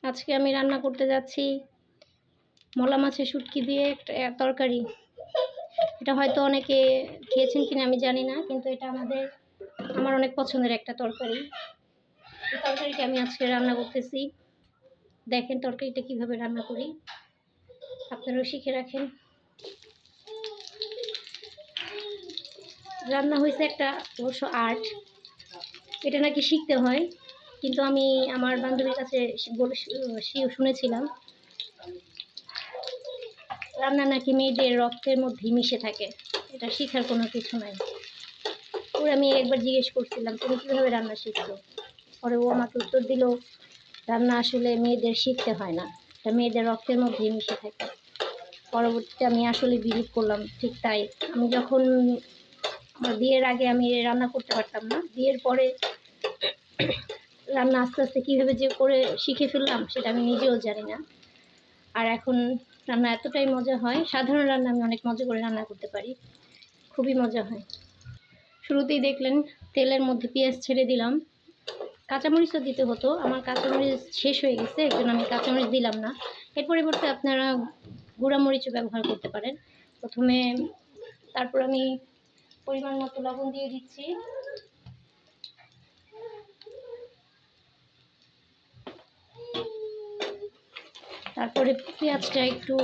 আজকে আমি রান্না করতে যাচ্ছি মলা মাছের শুটকি দিয়ে একটা তরকারি। এটা হয়তো অনেকে খেয়েছেন কিনা আমি জানি না, কিন্তু এটা আমার অনেক পছন্দের একটা তরকারি। এই তরকারিটা আমি আজকে রান্না করতেছি। দেখেন তরকারিটা কিভাবে রান্না করি, আপনারাও শিখে রাখেন। রান্না হয়েছে একটা অবশ্য আর্ট, এটা নাকি শিখতে হয়, কিন্তু আমি আমার বান্ধবীর কাছে শুনেছিলাম রান্না নাকি মেয়েদের রক্তের মধ্যেই মিশে থাকে, এটা শেখার কোনো কিছু নাই। ওর আমি একবার জিজ্ঞেস করছিলাম তুমি কীভাবে রান্না শিখছো, পরে ও আমাকে উত্তর দিল রান্না আসলে মেয়েদের শিখতে হয় না, এটা মেয়েদের রক্তের মধ্যেই মিশে থাকে। পরবর্তীতে আমি আসলে বিলিভ করলাম ঠিক তাই। আমি যখন আমার বিয়ের আগে আমি রান্না করতে পারতাম না, বিয়ের পরে রান্না আস্তে আস্তে কীভাবে যে করে শিখে ফেললাম সেটা আমি নিজেও জানি না। আর এখন রান্না এতটাই মজা হয়, সাধারণ রান্না আমি অনেক মজা করে রান্না করতে পারি, খুবই মজা হয়। শুরুতেই দেখলেন তেলের মধ্যে পেঁয়াজ ছেড়ে দিলাম, কাঁচামরিচও দিতে হতো, আমার কাঁচামরিচ শেষ হয়ে গেছে, এর জন্য আমি কাঁচামরিচ দিলাম না। এর পরিবর্তে আপনারা গুঁড়ামরিচও ব্যবহার করতে পারেন। তারপর আমি পরিমাণ মতো লবণ দিয়ে দিচ্ছি। তারপরে পেঁয়াজটা একটু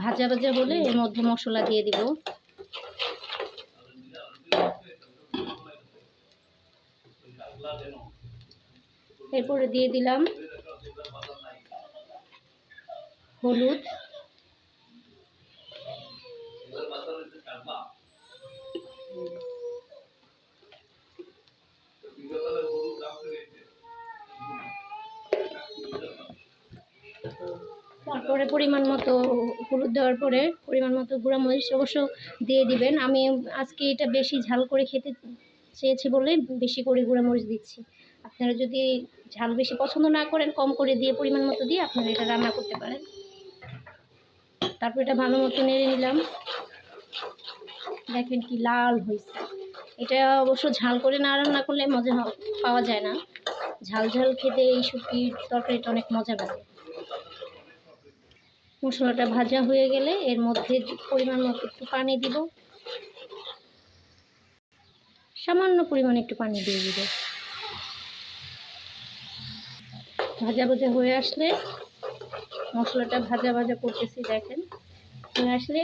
ভাজা ভাজা হলে এর মধ্যে মশলা দিয়ে দিব। এরপরে দিয়ে দিলাম হলুদ, তারপরে পরিমাণ মতো হলুদ দেওয়ার পরে পরিমাণ মতো গুঁড়ামরিচ অবশ্য দিয়ে দিবেন। আমি আজকে এটা বেশি ঝাল করে খেতে চেয়েছি বলে বেশি করে গুঁড়ামরিচ দিচ্ছি। আপনারা যদি ঝাল বেশি পছন্দ না করেন কম করে দিয়ে পরিমাণ মতো দিয়ে আপনারা এটা রান্না করতে পারেন। তারপর এটা ভালো মতো নেড়ে নিলাম। দেখেন কি লাল হয়েছে। এটা অবশ্য ঝাল করে না রান্না করলে মজা পাওয়া যায় না। ঝাল ঝাল খেতে এই শুটকির তরকারিটা অনেক মজা লাগে। মশলাটা ভাজা হয়ে গেলে এর মধ্যে পরিমাণ মতো একটু পানি দিব, সামান্য পরিমাণে একটু পানি দিয়ে দিব। ভাজা ভাজা হয়ে আসলে মশলাটা ভাজা ভাজা করতেছি, দেখেন হয়ে আসলে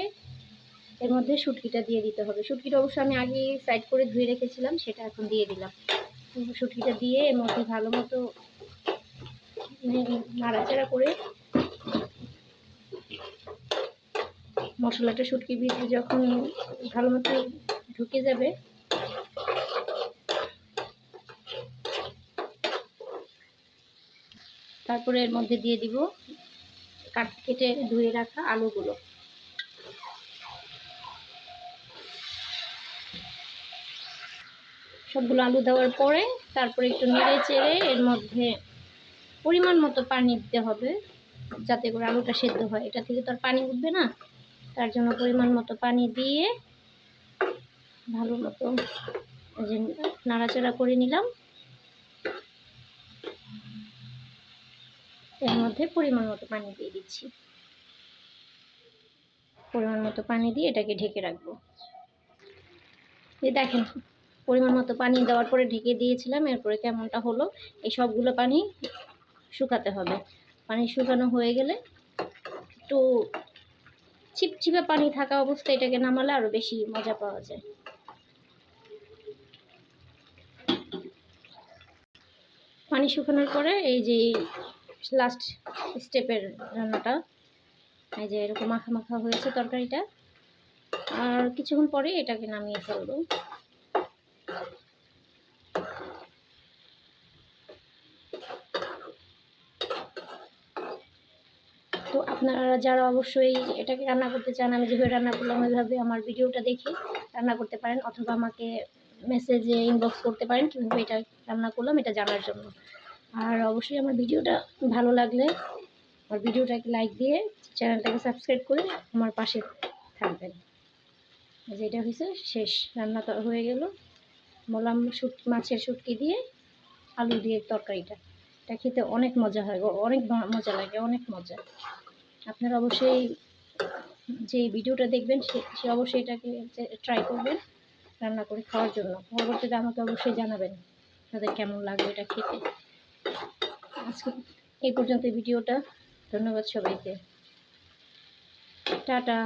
এর মধ্যে শুটকিটা দিয়ে দিতে হবে। শুটকিটা অবশ্য আমি আগে সাইড করে ধুয়ে রেখেছিলাম, সেটা এখন দিয়ে দিলাম। শুটকিটা দিয়ে এর মধ্যে ভালো মতো নাড়াচাড়া করে মশলাটা শুটকির ভিতরে যখন ভালো মতো ঢুকে যাবে তারপরে এর মধ্যে দিয়ে দিব কেটে ধুয়ে রাখা আলুগুলো। সবগুলো আলু দেওয়ার পরে তারপরে একটু নেড়ে চেড়ে এর মধ্যে পরিমাণ মতো পানি দিতে হবে, যাতে করে আলুটা সেদ্ধ হয়। এটা থেকে তো আর পানি উঠবে না, তার জন্য পরিমাণ মতো পানি দিয়ে ভালো মতো নাড়াচাড়া করে নিলাম। এর মধ্যে পরিমাণ মতো পানি দিয়ে দিচ্ছি। পরিমাণ মতো পানি দিয়ে এটাকে ঢেকে রাখবো। এই দেখেন পরিমাণ মতো পানি দেওয়ার পরে ঢেকে দিয়েছিলাম, এরপরে কেমনটা হলো। এই সবগুলো পানি শুকাতে হবে। পানি শুকানো হয়ে গেলে একটু চিপচিপে পানি থাকা অবস্থায় এটাকে নামালে আরও বেশি মজা পাওয়া যায়। পানি শুকানোর পরে এই যে লাস্ট স্টেপের রান্নাটা, এই যে এরকম মাখা মাখা হয়েছে তরকারিটা, আর কিছুক্ষণ পরে এটাকে নামিয়ে ফেলবো। তো আপনারা যারা অবশ্যই এটাকে রান্না করতে চান, আমি যেভাবে রান্না করলাম ওইভাবে আমার ভিডিওটা দেখে রান্না করতে পারেন, অথবা আমাকে মেসেজে ইনবক্স করতে পারেন কীভাবে এটা রান্না করলাম এটা জানার জন্য। আর অবশ্যই আমার ভিডিওটা ভালো লাগলে আমার ভিডিওটাকে লাইক দিয়ে চ্যানেলটাকে সাবস্ক্রাইব করে আমার পাশে থাকবেন। যেটা হয়েছে শেষ রান্না হয়ে গেল। বললাম মাছের শুটকি দিয়ে আলু দিয়ে তরকারিটা, এটা খেতে অনেক মজা হয়, অনেক মজা লাগে, অনেক মজা। আপনারা অবশ্যই যে ভিডিওটা দেখবেন সে অবশ্যই এটাকে ট্রাই করবেন রান্না করে খাওয়ার জন্য। পরবর্তীতে আমাকে অবশ্যই জানাবেন তাদের কেমন লাগবে এটা খেতে। আজকে এই পর্যন্ত ভিডিওটা। ধন্যবাদ সবাইকে। টাটা।